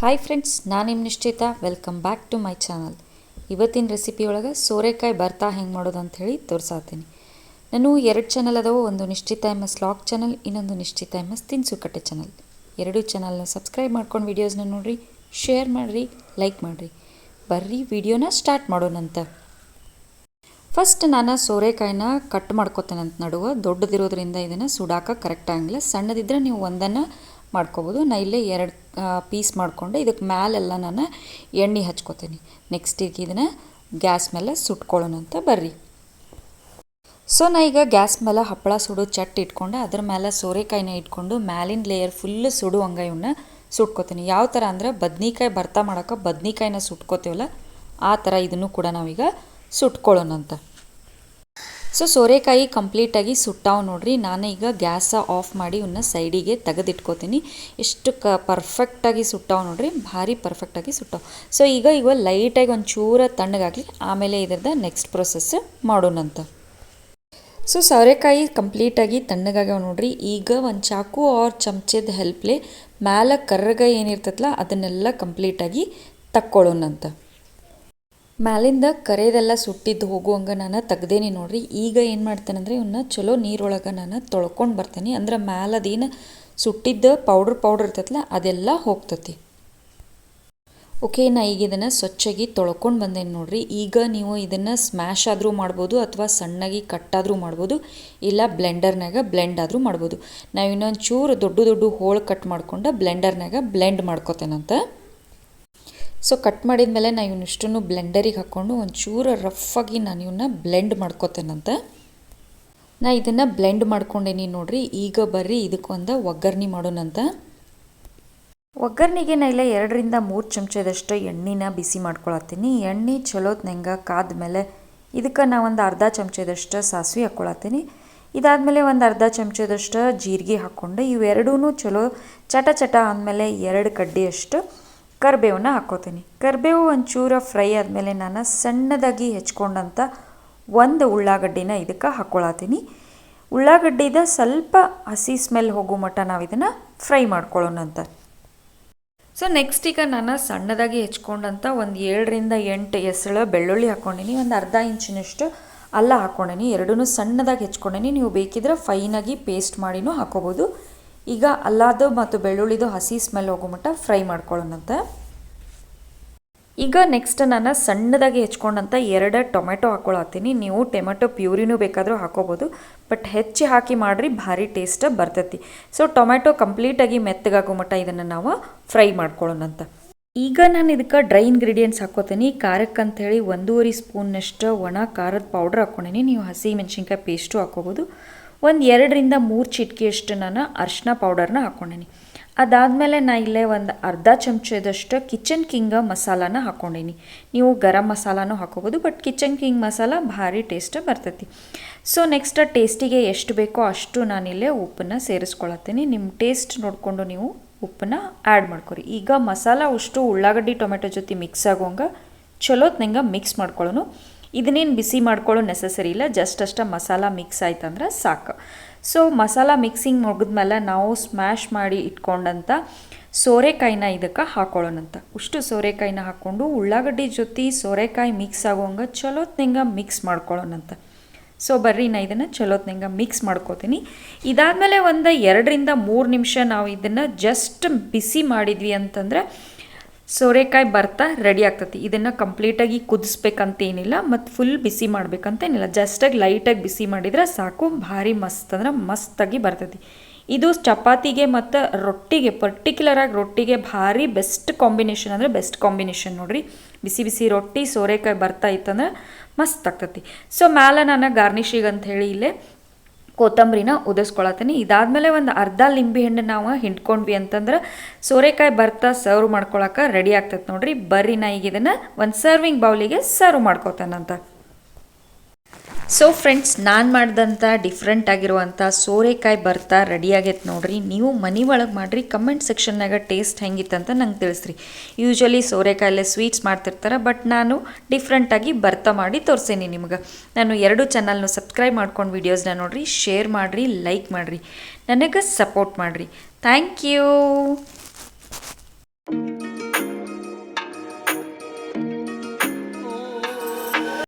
Hi friends, ನಾನು ನಿಮ್ಮ Nishchita. Welcome back to my channel. ಇವತ್ತಿನ ರೆಸಿಪಿ ಒಳಗೆ ಸೋರೆಕಾಯಿ ಭರ್ತಾ ಹೆಂಗೆ ಮಾಡೋದು ಅಂಥೇಳಿ ತೋರಿಸಾತೀನಿ. ನಾನು 2 ಚಾನಲ್ ಅದಾವೆ. ಒಂದು ನಿಶ್ಚಿತ MS ಲಾಗ್ ಚಾನಲ್, ಇನ್ನೊಂದು ನಿಶ್ಚಿತ MS ತಿನಿಸುಕಟ್ಟೆ ಚಾನಲ್. 2 ಚಾನಲ್ನ ಸಬ್ಸ್ಕ್ರೈಬ್ ಮಾಡ್ಕೊಂಡು ವೀಡಿಯೋಸ್ನ ನೋಡಿರಿ, ಶೇರ್ ಮಾಡಿರಿ, ಲೈಕ್ ಮಾಡಿರಿ. ಬರ್ರಿ ವಿಡಿಯೋನ ಸ್ಟಾರ್ಟ್ ಮಾಡೋಣಂತ. ಫಸ್ಟ್ ನಾನು ಸೋರೆಕಾಯಿನ ಕಟ್ ಮಾಡ್ಕೊತೇನಂತ. ನಡುವೆ ದೊಡ್ಡದಿರೋದ್ರಿಂದ ಇದನ್ನು ಸುಡಾಕ ಕರೆಕ್ಟ್ ಆಗಂಗಿಲ್ಲ. ಸಣ್ಣದಿದ್ದರೆ ನೀವು ಒಂದನ್ನು ಮಾಡ್ಕೋಬೋದು. ನಾ ಇಲ್ಲೇ 2 ಪೀಸ್ ಮಾಡಿಕೊಂಡು ಇದಕ್ಕೆ ಮ್ಯಾಲೆಲ್ಲ ನಾನು ಎಣ್ಣೆ ಹಚ್ಕೋತೀನಿ. ನೆಕ್ಸ್ಟ್ ಈಗ ಇದನ್ನು ಗ್ಯಾಸ್ ಮೇಲೆ ಸುಟ್ಕೊಳ್ಳೋಣಂತ ಬರ್ರಿ. ಸೊ ನಾ ಈಗ ಗ್ಯಾಸ್ ಮೇಲೆ ಹಪ್ಪಳ ಸುಡು ಚಟ್ ಇಟ್ಕೊಂಡು ಅದ್ರ ಮೇಲೆ ಸೋರೆಕಾಯಿನ ಇಟ್ಕೊಂಡು ಮ್ಯಾಲಿನ ಲೇಯರ್ ಫುಲ್ ಸುಡುವಂಗೆ ಇವನ್ನ ಸುಟ್ಕೋತೀನಿ. ಯಾವ ಥರ ಅಂದರೆ ಬದ್ನಿಕಾಯಿ ಭರ್ತಾ ಮಾಡೋಕೆ ಬದ್ನಿಕಾಯಿನ ಸುಟ್ಕೋತೀವಲ್ಲ ಆ ಥರ ಇದನ್ನು ಕೂಡ ನಾವೀಗ ಸುಟ್ಕೊಳ್ಳೋಣಂತ. ಸೊ ಸೋರೆಕಾಯಿ ಕಂಪ್ಲೀಟಾಗಿ ಸುಟ್ಟಾವು ನೋಡ್ರಿ. ನಾನು ಈಗ ಗ್ಯಾಸ ಆಫ್ ಮಾಡಿ ಇವನ್ನ ಸೈಡಿಗೆ ತೆಗೆದಿಟ್ಕೋತೀನಿ. ಎಷ್ಟು ಪರ್ಫೆಕ್ಟಾಗಿ ಸುಟ್ಟಾವು ನೋಡ್ರಿ, ಭಾರಿ ಪರ್ಫೆಕ್ಟಾಗಿ ಸುಟ್ಟಾವು. ಸೊ ಈಗ ಲೈಟಾಗಿ ಒಂಚೂರು ತಣ್ಣಗಾಗಲಿ, ಆಮೇಲೆ ಇದ್ರದ್ದು ನೆಕ್ಸ್ಟ್ ಪ್ರೊಸೆಸ್ ಮಾಡೋಣಂತ. ಸೊ ಸೋರೆಕಾಯಿ ಕಂಪ್ಲೀಟಾಗಿ ತಣ್ಣಗಾಗ್ಯಾವ ನೋಡ್ರಿ. ಈಗ ಒಂದು ಚಾಕು ಆರ್ ಚಮಚದ ಹೆಲ್ಪ್ಲೆ ಮ್ಯಾಲೆ ಕರ್ರಗ ಏನಿರ್ತೈತಲ್ಲ ಅದನ್ನೆಲ್ಲ ಕಂಪ್ಲೀಟಾಗಿ ತಕ್ಕೊಳ್ಳೋಣಂತ. ಮ್ಯಾಲಿಂದ ಕರೆದೆಲ್ಲ ಸುಟ್ಟಿದ್ದು ಹೋಗುವಂಗೆ ನಾನು ತೆಗ್ದೇನಿ ನೋಡ್ರಿ. ಈಗ ಏನು ಮಾಡ್ತೇನೆಂದರೆ ಇವನ್ನ ಚಲೋ ನೀರೊಳಗೆ ನಾನು ತೊಳ್ಕೊಂಡು ಬರ್ತೇನೆ. ಅಂದ್ರೆ ಮ್ಯಾಲದೇನು ಸುಟ್ಟಿದ್ದು ಪೌಡ್ರ್ ಇರ್ತೈತಲ್ಲ ಅದೆಲ್ಲ ಹೋಗ್ತತಿ. ಓಕೆ, ನಾ ಈಗ ಇದನ್ನು ಸ್ವಚ್ಛಾಗಿ ತೊಳ್ಕೊಂಡು ಬಂದೇನೆ ನೋಡ್ರಿ. ಈಗ ನೀವು ಇದನ್ನು ಸ್ಮ್ಯಾಶ್ ಆದರೂ ಮಾಡ್ಬೋದು ಅಥವಾ ಸಣ್ಣಾಗಿ ಕಟ್ಟಾದರೂ ಮಾಡ್ಬೋದು, ಇಲ್ಲ ಬ್ಲೆಂಡರ್ನಾಗ ಬ್ಲೆಂಡ್ ಆದರೂ ಮಾಡ್ಬೋದು. ನಾವು ಇನ್ನೊಂದು ಚೂರು ದೊಡ್ಡ ಹೋಳು ಕಟ್ ಮಾಡ್ಕೊಂಡು ಬ್ಲೆಂಡರ್ನಾಗ ಬ್ಲೆಂಡ್ ಮಾಡ್ಕೋತೇನಂತ. ಸೊ ಕಟ್ ಮಾಡಿದ ಮೇಲೆ ನಾನು ಇವನ್ನಿಷ್ಟನ್ನು ಬ್ಲೆಂಡರಿಗೆ ಹಾಕ್ಕೊಂಡು ಒಂಚೂರು ರಫಾಗಿ ನಾನು ಇವನ್ನ ಬ್ಲೆಂಡ್ ಮಾಡ್ಕೋತೇನಂತ. ನಾ ಇದನ್ನು ಬ್ಲೆಂಡ್ ಮಾಡ್ಕೊಂಡೇನಿ ನೋಡ್ರಿ. ಈಗ ಬರ್ರಿ ಇದಕ್ಕೊಂದು ಒಗ್ಗರಣೆ ಮಾಡೋಣಂತ. ಒಗ್ಗರಣೆಗೆ ನಾ ಇಲ್ಲ 2 ರಿಂದ 3 ಚಮಚದಷ್ಟು ಎಣ್ಣೆನ ಬಿಸಿ ಮಾಡ್ಕೊಳತ್ತೀನಿ. ಎಣ್ಣೆ ಚಲೋ ನಂಗೆ ಕಾದ್ಮೇಲೆ ಇದಕ್ಕೆ ನಾ ಒಂದು ಅರ್ಧ ಚಮಚದಷ್ಟು ಸಾಸಿವೆ ಹಾಕ್ಕೊಳತ್ತೀನಿ. ಇದಾದಮೇಲೆ ಒಂದು ಅರ್ಧ ಚಮಚದಷ್ಟು ಜೀರಿಗೆ ಹಾಕ್ಕೊಂಡು ಇವೆರಡೂ ಚಲೋ ಚಟ ಆದಮೇಲೆ 2 ಕಡ್ಡಿಯಷ್ಟು ಕರಿಬೇವನ್ನ ಹಾಕ್ಕೋತೀನಿ. ಕರಿಬೇವು ಒಂಚೂರು ಫ್ರೈ ಆದಮೇಲೆ ನಾನು ಸಣ್ಣದಾಗಿ ಹೆಚ್ಕೊಂಡಂಥ ಒಂದು ಉಳ್ಳಾಗಡ್ಡಿನ ಇದಕ್ಕೆ ಹಾಕ್ಕೊಳತ್ತೀನಿ. ಉಳ್ಳಾಗಡ್ಡಿದ ಸ್ವಲ್ಪ ಹಸಿ ಸ್ಮೆಲ್ ಹೋಗೋ ಮಟ್ಟ ನಾವು ಇದನ್ನು ಫ್ರೈ ಮಾಡ್ಕೊಳ್ಳೋಣಂತ. ಸೊ ನೆಕ್ಸ್ಟ್ ಈಗ ನಾನು ಸಣ್ಣದಾಗಿ ಹೆಚ್ಕೊಂಡಂಥ ಒಂದು 7 ರಿಂದ 8 ಎಸಳು ಬೆಳ್ಳುಳ್ಳಿ ಹಾಕ್ಕೊಂಡೀನಿ. ಒಂದು ಅರ್ಧ ಇಂಚಿನಷ್ಟು ಅಲ್ಲ ಹಾಕ್ಕೊಂಡೀನಿ. ಎರಡೂ ಸಣ್ಣದಾಗಿ ಹೆಚ್ಕೊಂಡೀನಿ. ನೀವು ಬೇಕಿದ್ರೆ ಫೈನಾಗಿ ಪೇಸ್ಟ್ ಮಾಡಿನೂ ಹಾಕೋಬೋದು. ಈಗ ಅಲ್ಲಾದು ಮತ್ತು ಬೆಳ್ಳುಳ್ಳಿದು ಹಸಿ ಸ್ಮೆಲ್ ಹೋಗೋ ಮಟ್ಟ ಫ್ರೈ ಮಾಡ್ಕೊಳ್ಳೋಣಂತ. ಈಗ ನೆಕ್ಸ್ಟ್ ನಾನು ಸಣ್ಣದಾಗಿ ಹೆಚ್ಕೊಂಡಂಥ 2 ಟೊಮೆಟೊ ಹಾಕ್ಕೊಳತ್ತೀನಿ. ನೀವು ಟೊಮೆಟೊ ಪ್ಯೂರಿನೂ ಬೇಕಾದರೂ ಹಾಕೋಬೋದು, ಬಟ್ ಹೆಚ್ಚಿ ಹಾಕಿ ಮಾಡಿರಿ ಭಾರಿ ಟೇಸ್ಟ್ ಬರ್ತೈತಿ. ಸೊ ಟೊಮೆಟೊ ಕಂಪ್ಲೀಟಾಗಿ ಮೆತ್ತಗಾಗೋ ಮಟ್ಟ ಇದನ್ನು ನಾವು ಫ್ರೈ ಮಾಡ್ಕೊಳ್ಳೋಣಂತ. ಈಗ ನಾನು ಇದಕ್ಕೆ ಡ್ರೈ ಇಂಗ್ರೀಡಿಯೆಂಟ್ಸ್ ಹಾಕ್ಕೋತೀನಿ. ಖಾರಕ್ಕಂಥೇಳಿ 1.5 ಸ್ಪೂನ್ನಷ್ಟು ಒಣ ಖಾರದ ಪೌಡ್ರ್ ಹಾಕ್ಕೊಂಡೀನಿ. ನೀವು ಹಸಿ ಮೆಣಸಿನ್ಕಾಯಿ ಪೇಸ್ಟು ಹಾಕೋಬೋದು. ಒಂದು 2 ರಿಂದ 3 ಚಿಟಿಕೆಯಷ್ಟು ನಾನು ಅರಿಶಿನ ಪೌಡರ್ನ ಹಾಕ್ಕೊಂಡೀನಿ. ಅದಾದಮೇಲೆ ನಾ ಇಲ್ಲೇ ಒಂದು ಅರ್ಧ ಚಮಚದಷ್ಟು ಕಿಚನ್ ಕಿಂಗ್ ಮಸಾಲಾನ ಹಾಕ್ಕೊಂಡೀನಿ. ನೀವು ಗರಂ ಮಸಾಲಾನೂ ಹಾಕೋಬೋದು, ಬಟ್ ಕಿಚನ್ ಕಿಂಗ್ ಮಸಾಲ ಭಾರಿ ಟೇಸ್ಟ್ ಬರ್ತೈತಿ. ಸೊ ನೆಕ್ಸ್ಟ್ ಟೇಸ್ಟಿಗೆ ಎಷ್ಟು ಬೇಕೋ ಅಷ್ಟು ನಾನಿಲ್ಲೇ ಉಪ್ಪನ್ನು ಸೇರಿಸ್ಕೊಳತ್ತೀನಿ. ನಿಮ್ಮ ಟೇಸ್ಟ್ ನೋಡಿಕೊಂಡು ನೀವು ಉಪ್ಪನ್ನು ಆ್ಯಡ್ ಮಾಡ್ಕೊರಿ. ಈಗ ಮಸಾಲ ಅಷ್ಟು ಉಳ್ಳಾಗಡ್ಡಿ ಟೊಮೆಟೊ ಜೊತೆ ಮಿಕ್ಸ್ ಆಗೋಂಗೆ ಚಲೋತ್ನಂಗೆ ಮಿಕ್ಸ್ ಮಾಡ್ಕೊಳ್ಳೋನು. ಇದನ್ನೇನು ಬಿಸಿ ಮಾಡ್ಕೊಳ್ಳೋ ನೆಸಸರಿ ಇಲ್ಲ, ಜಸ್ಟ್ ಅಷ್ಟ ಮಸಾಲ ಮಿಕ್ಸ್ ಆಯ್ತಂದ್ರೆ ಸಾಕು. ಸೊ ಮಸಾಲ ಮಿಕ್ಸಿಂಗ್ ಮುಗಿದ್ಮೇಲೆ ನಾವು ಸ್ಮ್ಯಾಶ್ ಮಾಡಿ ಇಟ್ಕೊಂಡಂಥ ಸೋರೆಕಾಯಿನ ಇದಕ್ಕೆ ಹಾಕ್ಕೊಳ್ಳೋಣಂತ. ಉಷ್ಟು ಸೋರೆಕಾಯಿನ ಹಾಕ್ಕೊಂಡು ಉಳ್ಳಾಗಡ್ಡಿ ಜೊತೆ ಸೋರೆಕಾಯಿ ಮಿಕ್ಸ್ ಆಗೋಂಗೆ ಚಲೋತ್ನಂಗೆ ಮಿಕ್ಸ್ ಮಾಡ್ಕೊಳ್ಳೋಣಂತ. ಸೊ ಬರ್ರಿ ನಾ ಇದನ್ನು ಚಲೋತ್ನಂಗೆ ಮಿಕ್ಸ್ ಮಾಡ್ಕೋತೀನಿ. ಇದಾದಮೇಲೆ ಒಂದು 2 ರಿಂದ 3 ನಿಮಿಷ ನಾವು ಇದನ್ನು ಜಸ್ಟ್ ಬಿಸಿ ಮಾಡಿದ್ವಿ ಅಂತಂದರೆ ಸೋರೆಕಾಯಿ ಭರ್ತಾ ರೆಡಿ ಆಗ್ತತಿ. ಇದನ್ನು ಕಂಪ್ಲೀಟಾಗಿ ಕುದಿಸ್ಬೇಕಂತೇನಿಲ್ಲ ಮತ್ತು ಫುಲ್ ಬಿಸಿ ಮಾಡ್ಬೇಕಂತೇನಿಲ್ಲ. ಜಸ್ಟಾಗಿ ಲೈಟಾಗಿ ಬಿಸಿ ಮಾಡಿದರೆ ಸಾಕು, ಭಾರಿ ಮಸ್ತ್ ಅಂದ್ರೆ ಮಸ್ತಾಗಿ ಬರ್ತೈತಿ. ಇದು ಚಪಾತಿಗೆ ಮತ್ತು ರೊಟ್ಟಿಗೆ, ಪರ್ಟಿಕ್ಯುಲರಾಗಿ ರೊಟ್ಟಿಗೆ ಭಾರಿ ಬೆಸ್ಟ್ ಕಾಂಬಿನೇಷನ್ ಅಂದರೆ ಬೆಸ್ಟ್ ಕಾಂಬಿನೇಷನ್ ನೋಡಿರಿ. ಬಿಸಿ ರೊಟ್ಟಿ ಸೋರೆಕಾಯಿ ಭರ್ತಾ ಇತ್ತಂದ್ರೆ ಮಸ್ತ್ ಆಗ್ತತಿ. ಸೊ ಮ್ಯಾಲೆ ನಾನು ಗಾರ್ನಿಷಿಗೆ ಅಂಥೇಳಿ ಇಲ್ಲೇ ಕೊತ್ತಂಬರಿನ ಉದಿಸ್ಕೊಳತ್ತೀನಿ. ಇದಾದಮೇಲೆ ಒಂದು ಅರ್ಧ ಲಿಂಬೆ ಹಣ್ಣು ನಾವು ಹಿಂಡ್ಕೊಂಡ್ವಿ ಅಂತಂದ್ರೆ ಸೋರೆಕಾಯಿ ಭರ್ತಾ ಸರ್ವ್ ಮಾಡ್ಕೊಳಕ್ಕೆ ರೆಡಿ ಆಗ್ತೈತೆ ನೋಡ್ರಿ. ಬರ್ರಿ ನಾ ಈಗ ಇದನ್ನು ಒಂದು ಸರ್ವಿಂಗ್ ಬೌಲಿಗೆ ಸರ್ವ್ ಮಾಡ್ಕೋತಾನಂತ. ಸೊ ಫ್ರೆಂಡ್ಸ್, ನಾನು ಮಾಡಿದಂಥ ಡಿಫ್ರೆಂಟ್ ಆಗಿರುವಂಥ ಸೋರೆಕಾಯಿ ಭರ್ತಾ ರೆಡಿ ಆಗೈತೆ ನೋಡ್ರಿ. ನೀವು ಮನೆ ಒಳಗೆ ಮಾಡಿರಿ. ಕಮೆಂಟ್ ಸೆಕ್ಷನ್ನಾಗ ಟೇಸ್ಟ್ ಹೆಂಗಿತ್ತಂತ ನಂಗೆ ತಿಳಿಸ್ರಿ. ಯೂಶ್ವಲಿ ಸೋರೆಕಾಯಲ್ಲೇ ಸ್ವೀಟ್ಸ್ ಮಾಡ್ತಿರ್ತಾರೆ, ಬಟ್ ನಾನು ಡಿಫ್ರೆಂಟಾಗಿ ಭರ್ತಾ ಮಾಡಿ ತೋರಿಸೇನಿ ನಿಮ್ಗೆ. ನಾನು 2 ಚಾನಲ್ನು ಸಬ್ಸ್ಕ್ರೈಬ್ ಮಾಡ್ಕೊಂಡು ವೀಡಿಯೋಸ್ನ ನೋಡಿರಿ, ಶೇರ್ ಮಾಡಿರಿ, ಲೈಕ್ ಮಾಡಿರಿ, ನನಗೆ ಸಪೋರ್ಟ್ ಮಾಡಿರಿ. Thank you.